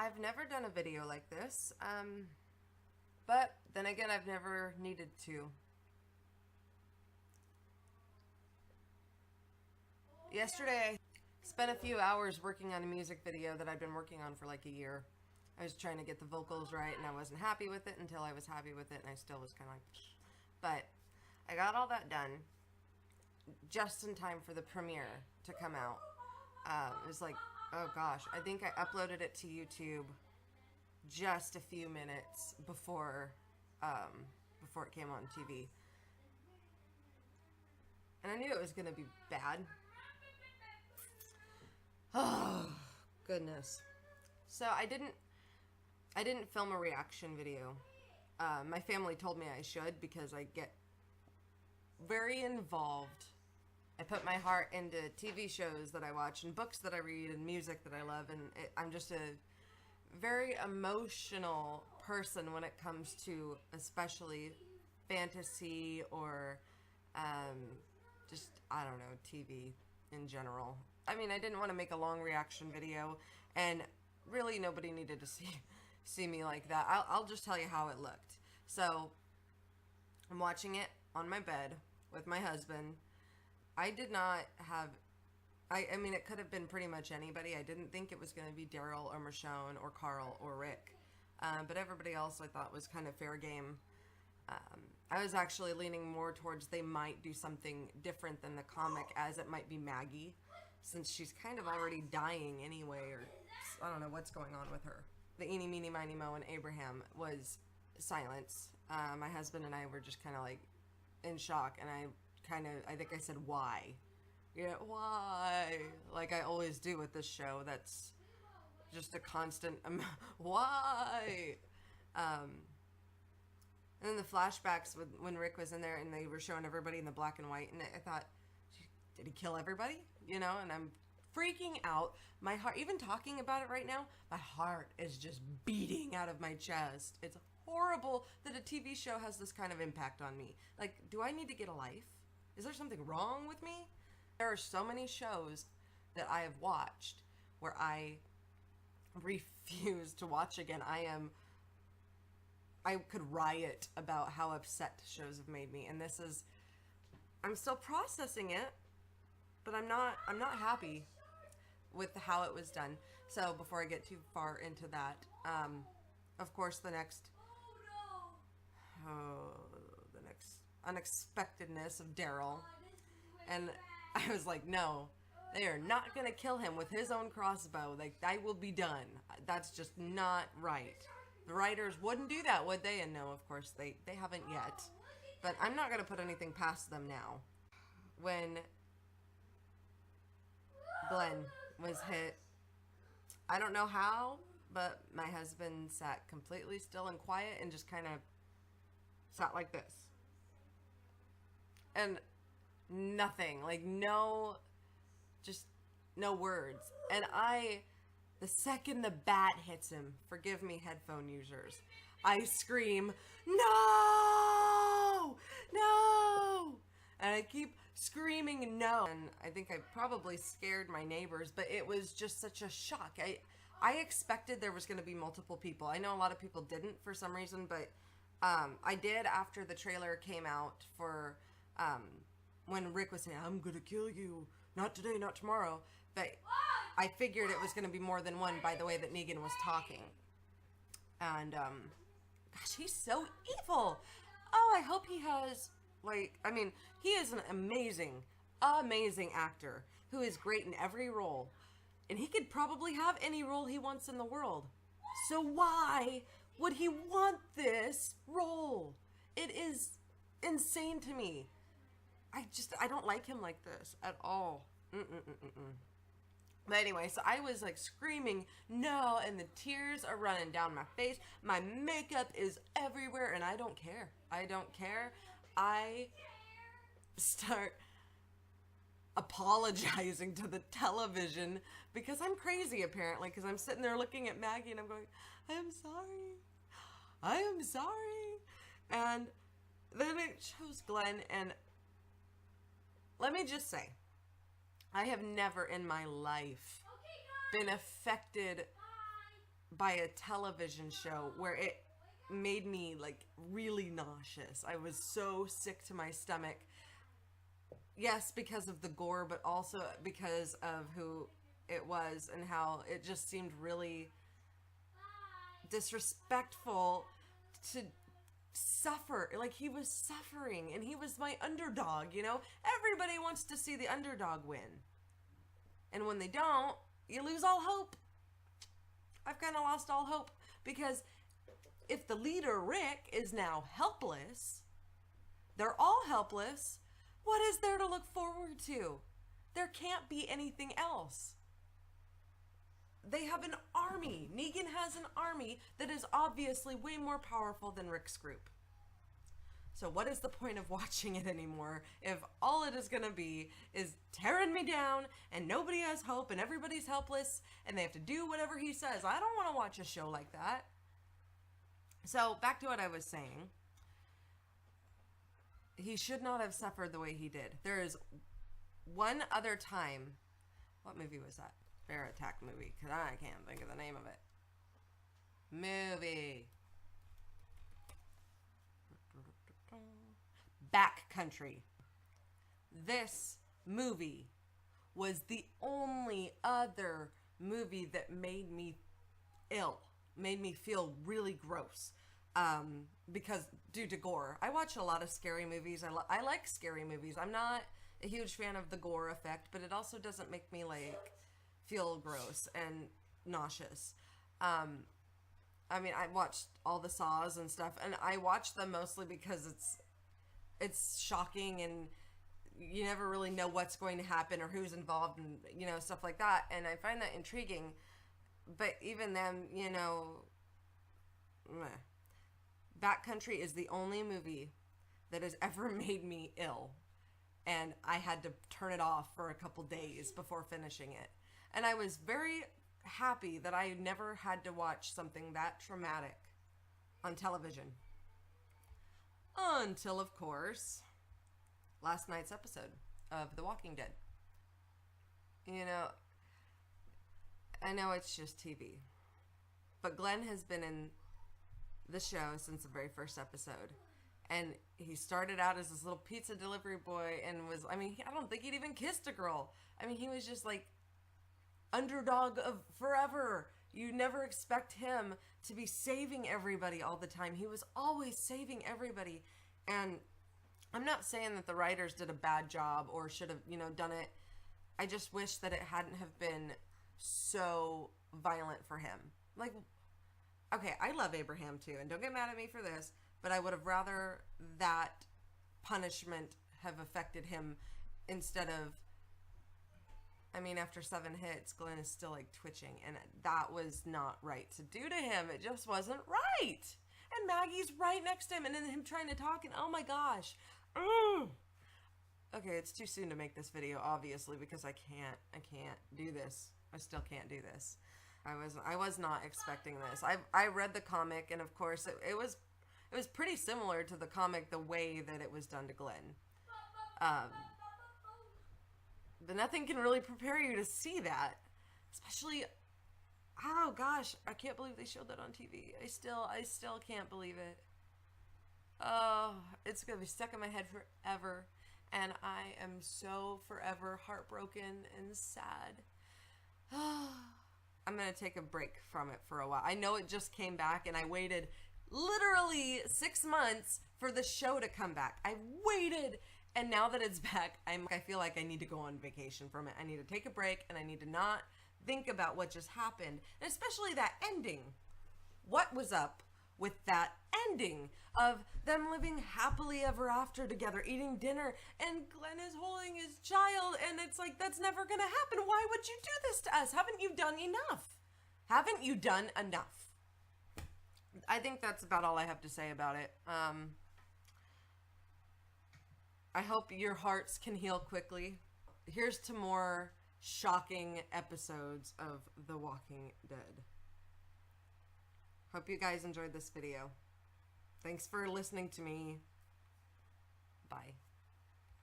I've never done a video like this, but then again, I've never needed to. Yesterday, I spent a few hours working on a music video that I'd been working on for like a year. I was trying to get the vocals right, and I wasn't happy with it until I was happy with it, and I still was kind of like, psh. But I got all that done just in time for the premiere to come out. It was like, oh gosh, I think I uploaded it to YouTube just a few minutes before it came on TV. And I knew it was going to be bad. Oh, goodness. So I didn't film a reaction video. My family told me I should because I get very involved. I put my heart into TV shows that I watch and books that I read and music that I love, and I'm just a very emotional person when it comes to especially fantasy or just, I don't know, TV in general. I mean, I didn't want to make a long reaction video, and really nobody needed to see me like that. I'll just tell you how it looked. So I'm watching it on my bed with my husband. I did not have, I mean, it could have been pretty much anybody. I didn't think it was going to be Daryl or Michonne or Carl or Rick. But everybody else I thought was kind of fair game. I was actually leaning more towards they might do something different than the comic, as it might be Maggie, since she's kind of already dying anyway, or I don't know what's going on with her. The eeny, meeny, miny, mo, and Abraham was silence. My husband and I were just kind of like in shock, and I think I said, why? Yeah, why? Like I always do with this show. That's just a constant, why? And then the flashbacks when Rick was in there and they were showing everybody in the black and white, and I thought, did he kill everybody? You know, and I'm freaking out. My heart, even talking about it right now, my heart is just beating out of my chest. It's horrible that a TV show has this kind of impact on me. Like, do I need to get a life? Is there something wrong with me? There are so many shows that I have watched where I refuse to watch again. I could riot about how upset shows have made me, and this is, I'm still processing it, but I'm not happy with how it was done. So before I get too far into that, of course the next unexpectedness of Daryl, and I was like, no, they are not gonna kill him with his own crossbow. Like, I will be done. That's just not right. The writers wouldn't do that, would they? And no, of course they haven't yet. But I'm not gonna put anything past them now. When Glenn was hit, I don't know how, but my husband sat completely still and quiet and just kind of sat like this. And nothing, like just no words. And the second the bat hits him, forgive me headphone users, I scream, no, no, and I keep screaming no, and I think I probably scared my neighbors, but it was just such a shock. I expected there was going to be multiple people. I know a lot of people didn't for some reason, but I did after the trailer came out for when Rick was saying, I'm gonna kill you, not today, not tomorrow, but I figured it was gonna be more than one by the way that Negan was talking. And gosh, he's so evil. Oh, I hope he has, like, I mean, he is an amazing actor who is great in every role, and he could probably have any role he wants in the world. So why would he want this role? It is insane to me. I don't like him like this at all. But anyway, so I was like screaming no, and the tears are running down my face. My makeup is everywhere, and I don't care. I don't care. I start apologizing to the television because I'm crazy apparently, because I'm sitting there looking at Maggie and I'm going, I am sorry. I am sorry. And then it shows Glenn, and let me just say, I have never in my life been affected by a television show where it made me like really nauseous. I was so sick to my stomach. Yes, because of the gore, but also because of who it was and how it just seemed really disrespectful to suffer. Like, he was suffering and he was my underdog, you know? Everybody wants to see the underdog win. And when they don't, you lose all hope. I've kind of lost all hope because if the leader, Rick, is now helpless, they're all helpless, what is there to look forward to? There can't be anything else. They have an army. Negan has an army that is obviously way more powerful than Rick's group. So what is the point of watching it anymore if all it is going to be is tearing me down and nobody has hope and everybody's helpless and they have to do whatever he says? I don't want to watch a show like that. So back to what I was saying. He should not have suffered the way he did. There is one other time. What movie was that? Bear Attack movie. Because I can't think of the name of it. Movie. Backcountry. This movie was the only other movie that made me ill. Made me feel really gross. Because due to gore. I watch a lot of scary movies. I like scary movies. I'm not a huge fan of the gore effect, but it also doesn't make me like feel gross and nauseous. I mean, I watched all the Saws and stuff, and I watch them mostly because it's shocking and you never really know what's going to happen or who's involved and, you know, stuff like that. And I find that intriguing. But even then, you know, meh. Backcountry is the only movie that has ever made me ill. And I had to turn it off for a couple days before finishing it. And I was very happy that I never had to watch something that traumatic on television. Until, of course, last night's episode of The Walking Dead. You know, I know it's just TV. But Glenn has been in the show since the very first episode. And he started out as this little pizza delivery boy and was, I mean, I don't think he'd even kissed a girl. I mean, he was just like underdog of forever. You never expect him to be saving everybody all the time. He was always saving everybody. And I'm not saying that the writers did a bad job or should have, you know, done it. I just wish that it hadn't have been so violent for him. Like, okay, I love Abraham too, and don't get mad at me for this, but I would have rather that punishment have affected him instead of, I mean, after 7 hits, Glenn is still like twitching, and that was not right to do to him. It just wasn't right. And Maggie's right next to him, and then him trying to talk, and oh my gosh. Okay, it's too soon to make this video, obviously, because I can't do this. I still can't do this. I was not expecting this. I read the comic, and of course it was pretty similar to the comic, the way that it was done to Glenn. But nothing can really prepare you to see that, especially. Oh gosh, I can't believe they showed that on TV. I still can't believe it. Oh, it's gonna be stuck in my head forever, and I am so forever heartbroken and sad. I'm gonna take a break from it for a while. I know it just came back, and I waited literally 6 months for the show to come back. I waited, and now that it's back, I feel like I need to go on vacation from it. I need to take a break, and I need to not think about what just happened, and especially that ending. What was up with that ending of them living happily ever after together, eating dinner, and Glenn is holding his child, and it's like, that's never gonna happen. Why would you do this to us? Haven't you done enough? Haven't you done enough? I think that's about all I have to say about it. I hope your hearts can heal quickly. Here's to more shocking episodes of The Walking Dead. Hope you guys enjoyed this video. Thanks for listening to me. Bye.